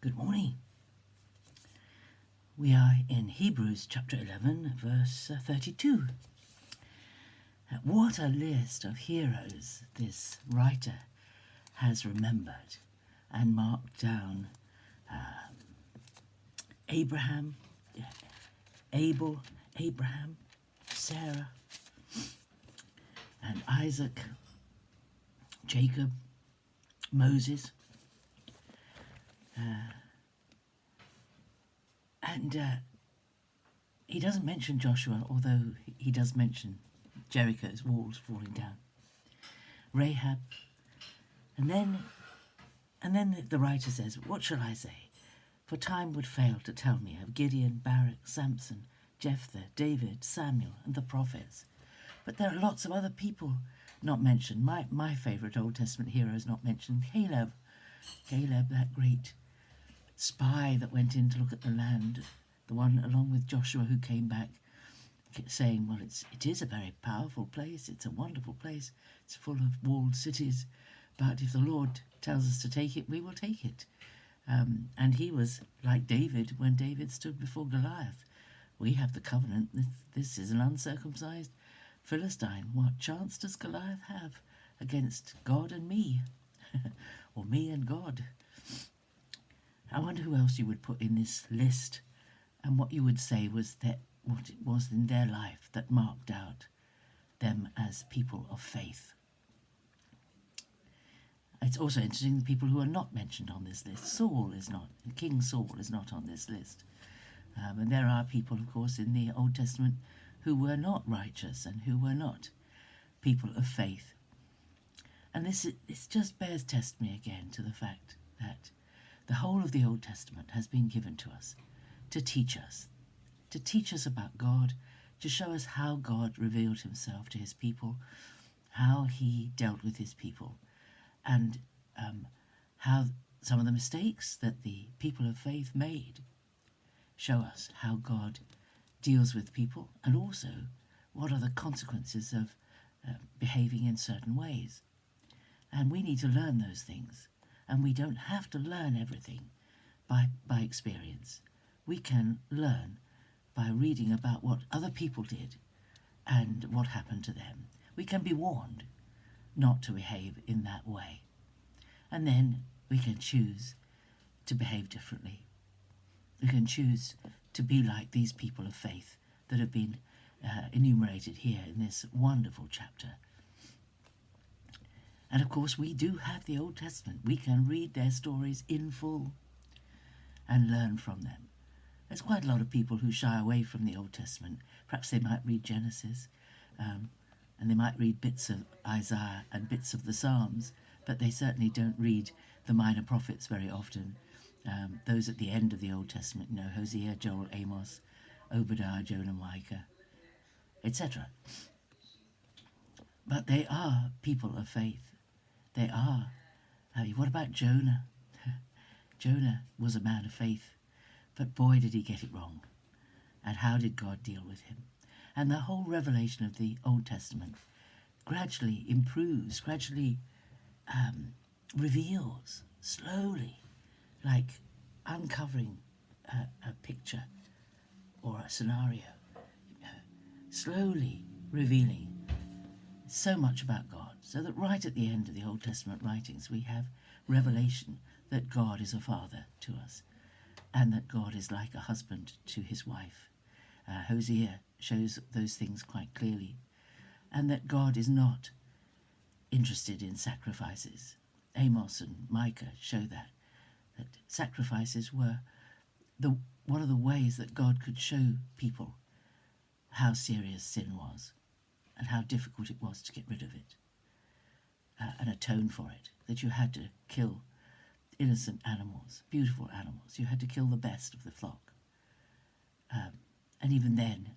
Good morning. We are in Hebrews chapter 11, verse 32. What a list of heroes this writer has remembered and marked down. Abraham, Abel, Abraham, Sarah, and Isaac, Jacob, Moses. And he doesn't mention Joshua, although he does mention Jericho's walls falling down. Rahab. And then the writer says, "What shall I say? For time would fail to tell me of Gideon, Barak, Samson, Jephthah, David, Samuel, and the prophets. But there are lots of other people not mentioned. My favourite Old Testament hero is not mentioned, Caleb. Caleb, that great spy that went in to look at the land, the one along with Joshua who came back saying, well, it is a very powerful place, it's a wonderful place, it's full of walled cities, but if the Lord tells us to take it, we will take it. And he was like David when David stood before Goliath. We have the covenant. This is an uncircumcised Philistine. What chance does Goliath have against God and me? Or me and God? I wonder who else you would put in this list, and what you would say was that what it was in their life that marked out them as people of faith. It's also interesting the people who are not mentioned on this list. King Saul is not on this list. And there are people, of course, in the Old Testament who were not righteous and who were not people of faith. And this just bears testimony again to the fact that the whole of the Old Testament has been given to us to teach us about God, to show us how God revealed himself to his people, how he dealt with his people, and how some of the mistakes that the people of faith made show us how God deals with people, and also what are the consequences of behaving in certain ways. And we need to learn those things. And we don't have to learn everything by experience. We can learn by reading about what other people did and what happened to them. We can be warned not to behave in that way. And then we can choose to behave differently. We can choose to be like these people of faith that have been enumerated here in this wonderful chapter. And of course, we do have the Old Testament. We can read their stories in full and learn from them. There's quite a lot of people who shy away from the Old Testament. Perhaps they might read Genesis, and they might read bits of Isaiah and bits of the Psalms, but they certainly don't read the minor prophets very often. Those at the end of the Old Testament, Hosea, Joel, Amos, Obadiah, Jonah, Micah, etc. But they are people of faith. They are. What about Jonah? Jonah was a man of faith, but boy did he get it wrong. And how did God deal with him? And the whole revelation of the Old Testament gradually improves, gradually reveals, slowly, like uncovering a picture or a scenario, slowly revealing so much about God, so that right at the end of the Old Testament writings we have revelation that God is a father to us, and that God is like a husband to his wife. Hosea shows those things quite clearly, and that God is not interested in sacrifices. Amos and Micah show that sacrifices were one of the ways that God could show people how serious sin was and how difficult it was to get rid of it and atone for it, that you had to kill innocent animals, beautiful animals. You had to kill the best of the flock. And even then,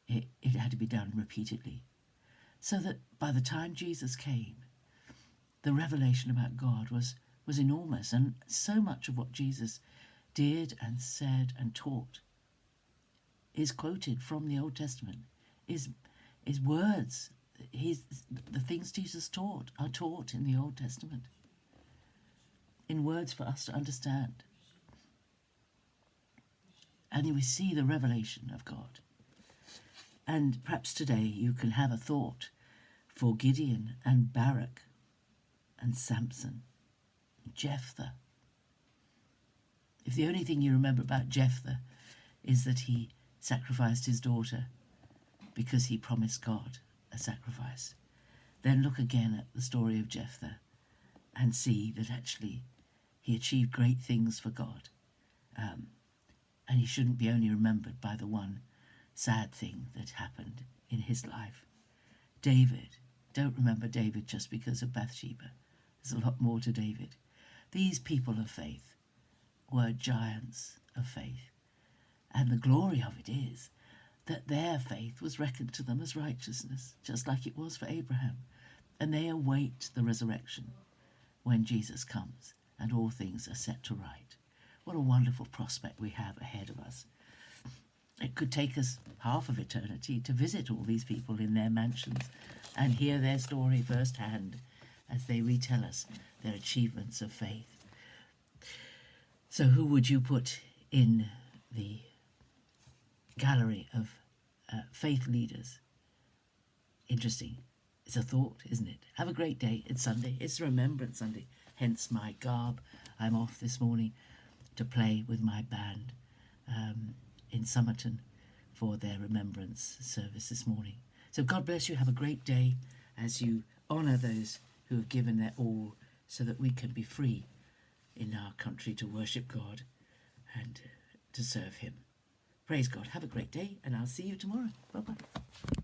it had to be done repeatedly. So that by the time Jesus came, the revelation about God was enormous, and so much of what Jesus did and said and taught is quoted from the Old Testament, is words. The things Jesus taught are taught in the Old Testament, in words for us to understand. and we see the revelation of God. And perhaps today you can have a thought for Gideon and Barak and Samson, Jephthah. If the only thing you remember about Jephthah is that he sacrificed his daughter because he promised God a sacrifice, then look again at the story of Jephthah and see that actually he achieved great things for God. And he shouldn't be only remembered by the one sad thing that happened in his life. David, don't remember David just because of Bathsheba. There's a lot more to David. These people of faith were giants of faith. And the glory of it is that their faith was reckoned to them as righteousness, just like it was for Abraham. And they await the resurrection when Jesus comes and all things are set to right. What a wonderful prospect we have ahead of us. It could take us half of eternity to visit all these people in their mansions and hear their story firsthand as they retell us their achievements of faith. So who would you put in the gallery of faith leaders? Interesting. It's a thought, isn't it? Have a great day. It's Sunday. It's Remembrance Sunday. Hence my garb. I'm off this morning to play with my band in Somerton for their remembrance service this morning. So God bless you. Have a great day as you honour those who have given their all so that we can be free in our country to worship God and to serve him. Praise God. Have a great day, and I'll see you tomorrow. Bye-bye.